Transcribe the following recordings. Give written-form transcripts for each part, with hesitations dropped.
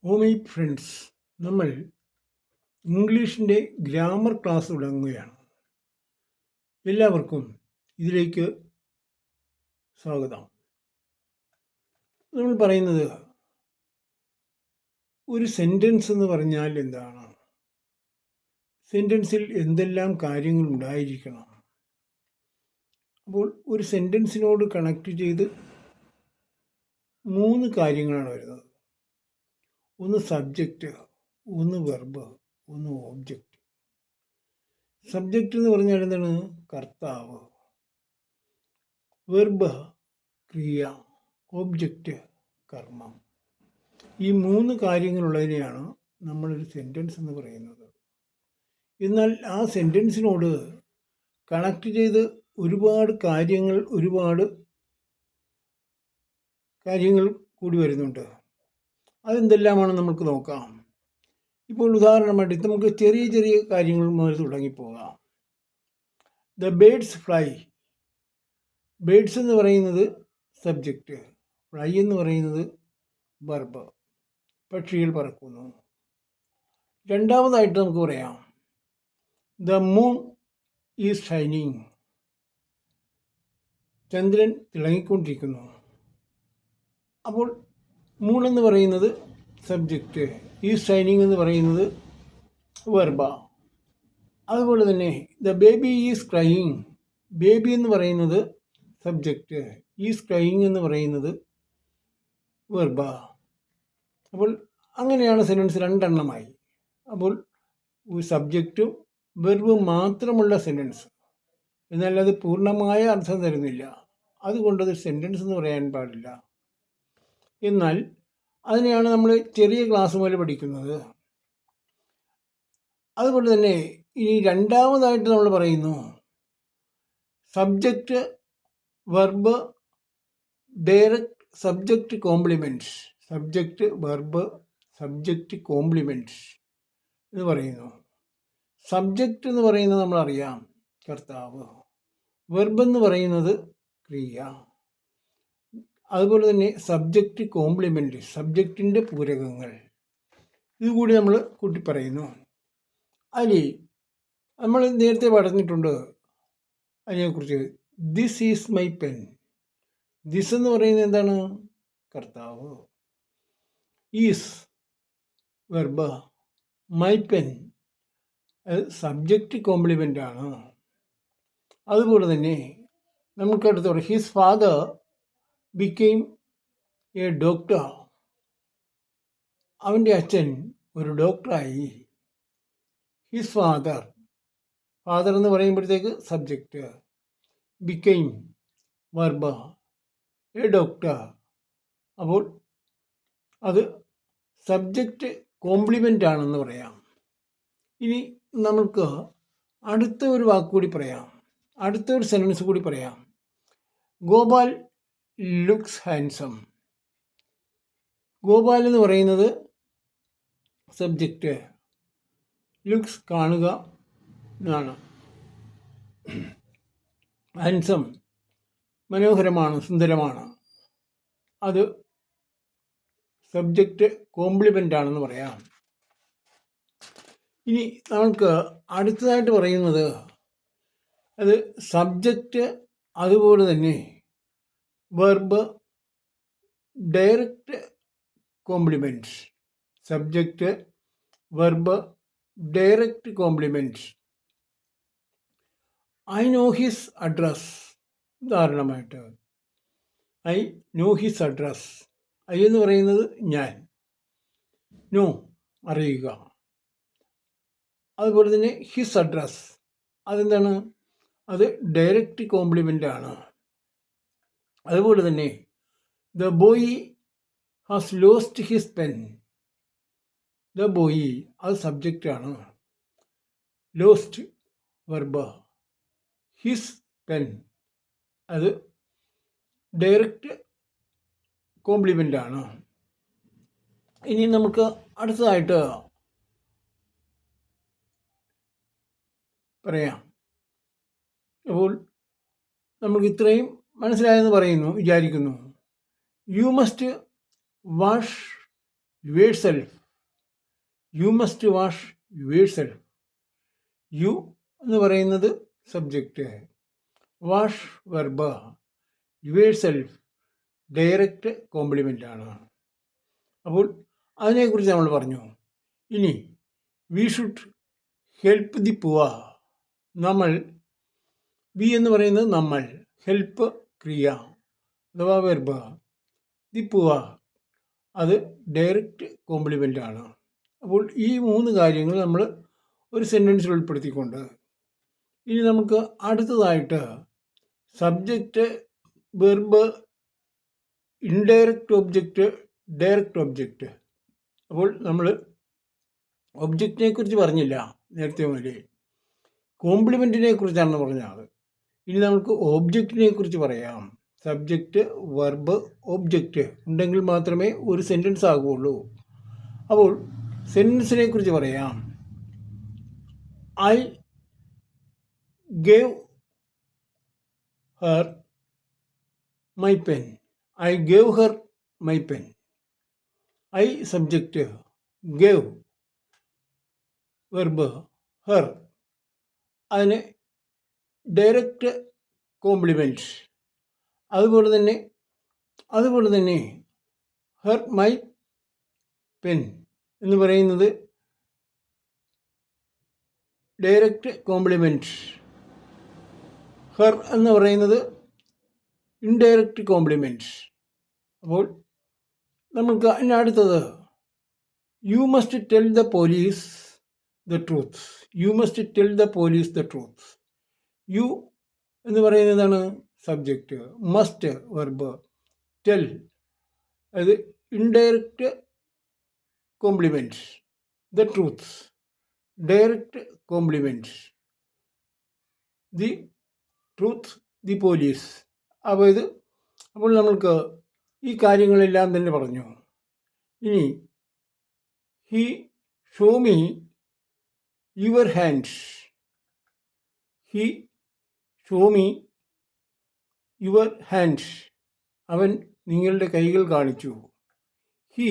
Oh my friends, നമ്മൾ ഇംഗ്ലീഷിൻ്റെ grammar class തുടങ്ങുകയാണ്. എല്ലാവർക്കും ഇതിലേക്ക് സ്വാഗതം. നമ്മൾ പറയുന്നത് ഒരു സെൻറ്റൻസ് എന്ന് പറഞ്ഞാൽ എന്താണ്, സെൻറ്റൻസിൽ എന്തെല്ലാം കാര്യങ്ങൾ ഉണ്ടായിരിക്കണം. അപ്പോൾ ഒരു സെൻറ്റൻസിനോട് കണക്ട് ചെയ്ത് 3 കാര്യങ്ങളാണ് വരുന്നത്. ഒന്ന് സബ്ജക്റ്റ്, ഒന്ന് വെർബ്, ഒന്ന് ഓബ്ജക്റ്റ്. സബ്ജക്റ്റ് എന്ന് പറഞ്ഞാൽ എന്താണ്? കർത്താവ്. വെർബ് ക്രിയ, ഓബ്ജക്റ്റ് കർമ്മം. ഈ 3 കാര്യങ്ങളുള്ളതിനെയാണ് നമ്മളൊരു സെൻറ്റൻസ് എന്ന് പറയുന്നത്. എന്നാൽ ആ സെൻറ്റൻസിനോട് കണക്ട് ചെയ്ത് ഒരുപാട് കാര്യങ്ങൾ കൂടി വരുന്നുണ്ട്. അതെന്തെല്ലാമാണ് നമുക്ക് നോക്കാം. ഇപ്പോൾ ഉദാഹരണമായിട്ട് നമുക്ക് ചെറിയ ചെറിയ കാര്യങ്ങൾ മുതൽ തുടങ്ങിപ്പോകാം. The birds fly. ബേഡ്സ് എന്ന് പറയുന്നത് സബ്ജക്റ്റ്, ഫ്ലൈ എന്ന് പറയുന്നത് വെർബ്. പക്ഷികൾ പറക്കുന്നു. രണ്ടാമതായിട്ട് നമുക്ക് പറയാം ദ മൂൺ ഈസ് ഷൈനിങ്. ചന്ദ്രൻ തിളങ്ങിക്കൊണ്ടിരിക്കുന്നു. അപ്പോൾ മൂൺ എന്ന് പറയുന്നത് സബ്ജക്റ്റ്, ഈസ് ഷൈനിങ് എന്ന് പറയുന്നത് വെർബ. അതുപോലെ തന്നെ the baby is crying. Baby എന്ന് പറയുന്നത് സബ്ജക്റ്റ്, ഈസ് ക്രൈയിങ് എന്ന് പറയുന്നത് വെർബ. അപ്പോൾ അങ്ങനെയാണ് സെൻറ്റൻസ് 2 എണ്ണമായി. അപ്പോൾ സബ്ജക്റ്റും വെർബും മാത്രമുള്ള സെൻറ്റൻസ്, എന്നാൽ അത് പൂർണ്ണമായ അർത്ഥം തരുന്നില്ല. അതുകൊണ്ടത് സെൻറ്റൻസ് എന്ന് പറയാൻ പാടില്ല. എന്നാൽ അതിനെയാണ് നമ്മൾ ചെറിയ ക്ലാസ് മുതൽ പഠിക്കുന്നത്. അതുകൊണ്ട് തന്നെ ഇനി രണ്ടാമതായിട്ട് നമ്മൾ പറയുന്നു subject, verb, direct subject compliments. Subject, verb, subject compliments എന്ന് പറയുന്നു. സബ്ജക്റ്റ് എന്ന് പറയുന്നത് നമ്മളറിയാം, കർത്താവ്. വെർബ് എന്ന് പറയുന്നത് ക്രിയ. അതുപോലെ തന്നെ സബ്ജക്റ്റ് കോംപ്ലിമെൻ്റ്, സബ്ജക്റ്റിൻ്റെ പൂരകങ്ങൾ. ഇതുകൂടി നമ്മൾ കൂട്ടി പറയുന്നു. അതിൽ നമ്മൾ നേരത്തെ പറഞ്ഞിട്ടുണ്ട് അതിനെക്കുറിച്ച്. This is my pen. This എന്ന് പറയുന്നത് എന്താണ്? കർത്താവ്. Is verb, my pen subject compliment ആണ്. അതുപോലെ തന്നെ നമുക്ക് അടുത്ത് പറയാം his father became A doctor. അവൻ്റെ അച്ഛൻ ഒരു ഡോക്ടറായി. ഹിസ് ഫാദർ, ഫാദർ എന്ന് പറയുമ്പോഴത്തേക്ക് subject, became verb, A doctor. അപ്പോൾ അത് സബ്ജക്റ്റ് കോംപ്ലിമെൻ്റ് ആണെന്ന് പറയാം. ഇനി നമുക്ക് അടുത്ത ഒരു വാക്ക് കൂടി പറയാം, അടുത്ത ഒരു സെൻറ്റൻസ് കൂടി പറയാം. Gopal looks handsome. ഗോപാൽ എന്ന് പറയുന്നത് സബ്ജക്റ്റ്, ലുക്സ് കാണുക എന്നാണ്. ഹാൻസം മനോഹരമാണ്, സുന്ദരമാണ്. അത് സബ്ജക്റ്റ് കോംപ്ലിമെൻ്റ് ആണെന്ന് പറയാം. ഇനി നമുക്ക് അടുത്തതായിട്ട് പറയുന്നത് അത് സബ്ജക്റ്റ്, അതുപോലെ തന്നെ verb, direct complements. Subject, verb, direct complements. I know his address. ഉദാഹരണമായിട്ട് I know his address. I എന്ന് പറയുന്നത് ഞാൻ, നോ അറിയുക. അതുപോലെ തന്നെ ഹിസ് അഡ്രസ്, അതെന്താണ്? അത് ഡയറക്റ്റ് കോംപ്ലിമെൻ്റ് ആണ്. അതുപോലെ തന്നെ the boy has lost his pen. The boy അത് സബ്ജക്റ്റാണ്, ലോസ്റ്റ് വെർബ്, ഹിസ് പെൻ അത് ഡയറക്റ്റ് കോംപ്ലിമെൻ്റ് ആണ്. ഇനി നമുക്ക് അടുത്തതായിട്ട് പറയാം. അപ്പോൾ നമുക്ക് ഇത്രയും മനസ്സിലായെന്ന് വിചാരിക്കുന്നു. You must wash yourself. You must wash yourself. You എന്ന് പറയുന്നത് subject, wash verb, yourself direct complement ആണ്. അപ്പോൾ അതിനെക്കുറിച്ച് നമ്മൾ പറഞ്ഞു. ഇനി we should help the poor. നമ്മൾ, വി എന്ന് പറയുന്നത് നമ്മൾ, ഹെൽപ്പ് ക്രിയ അഥവാ വെർബ്, ദി പുവർ അത് ഡയറക്റ്റ് കോംപ്ലിമെൻ്റ് ആണ്. അപ്പോൾ ഈ 3 കാര്യങ്ങൾ നമ്മൾ ഒരു സെൻറ്റൻസിൽ ഉൾപ്പെടുത്തിക്കൊണ്ട് ഇനി നമുക്ക് അടുത്തതായിട്ട് subject, verb, indirect object, direct object. അപ്പോൾ നമ്മൾ ഒബ്ജക്റ്റിനെ കുറിച്ച് പറഞ്ഞില്ല നേരത്തെ മുതലേ, കോംപ്ലിമെൻറ്റിനെ കുറിച്ചാണ് പറഞ്ഞത്. ഇനി നമുക്ക് ഒബ്ജക്റ്റിനെ കുറിച്ച് പറയാം. സബ്ജക്റ്റ്, വെർബ്, ഒബ്ജക്റ്റ് ഉണ്ടെങ്കിൽ മാത്രമേ ഒരു സെൻറ്റൻസ് ആകുകയുള്ളൂ. അപ്പോൾ സെൻറ്റൻസിനെ കുറിച്ച് പറയാം. I gave Har my pen. I gave Har my pen. I subject, gave verb, Har അതിന് ഡയറക്റ്റ് കോംപ്ലിമെൻറ്റ്. അതുപോലെ തന്നെ ഹർ മൈ പെൻ എന്ന് പറയുന്നത് ഡയറക്റ്റ് കോംപ്ലിമെൻറ്റ്. ഹർ എന്ന് പറയുന്നത് ഇൻഡയറക്റ്റ് കോംപ്ലിമെൻറ്റ്. അപ്പോൾ നമുക്ക് അതിന് അടുത്തത് you must tell the police the truth. You must tell the police the truth. You എന്ന് പറയുന്നതാണ് സബ്ജക്റ്റ്, മസ്റ്റ് വെർബ്, ടെൽ അത് indirect complement, the truth direct complement, the truth the police. അപ്പോൾ നമ്മൾക്ക് ഈ കാര്യങ്ങളെല്ലാം തന്നെ പറഞ്ഞു. ഇനി he show me your hand. He show me your hand. അവൻ നിങ്ങളുടെ കൈകൾ കാണിച്ചു. ഹി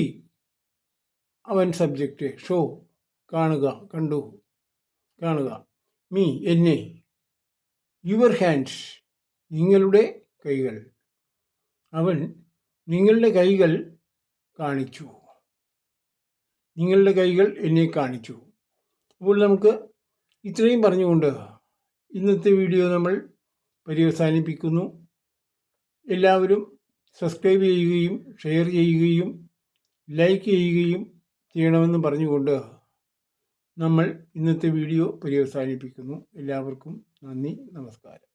അവൻ സബ്ജക്റ്റ്, ഷോ കാണുക, കണ്ടു, കാണുക, മീ എന്നെ, യുവർ ഹാൻഡ് നിങ്ങളുടെ കൈകൾ, അവൻ നിങ്ങളുടെ കൈകൾ കാണിച്ചു, നിങ്ങളുടെ കൈകൾ എന്നെ കാണിച്ചു. അപ്പോൾ നമുക്ക് ഇത്രയും പറഞ്ഞുകൊണ്ട് ഇന്നത്തെ വീഡിയോ നമ്മൾ പര്യവസാനിപ്പിക്കുന്നു. എല്ലാവരും സബ്സ്ക്രൈബ് ചെയ്യുകയും ഷെയർ ചെയ്യുകയും ലൈക്ക് ചെയ്യുകയും ചെയ്യണമെന്ന് പറഞ്ഞുകൊണ്ട് നമ്മൾ ഇന്നത്തെ വീഡിയോ പര്യവസാനിപ്പിക്കുന്നു. എല്ലാവർക്കും നന്ദി, നമസ്കാരം.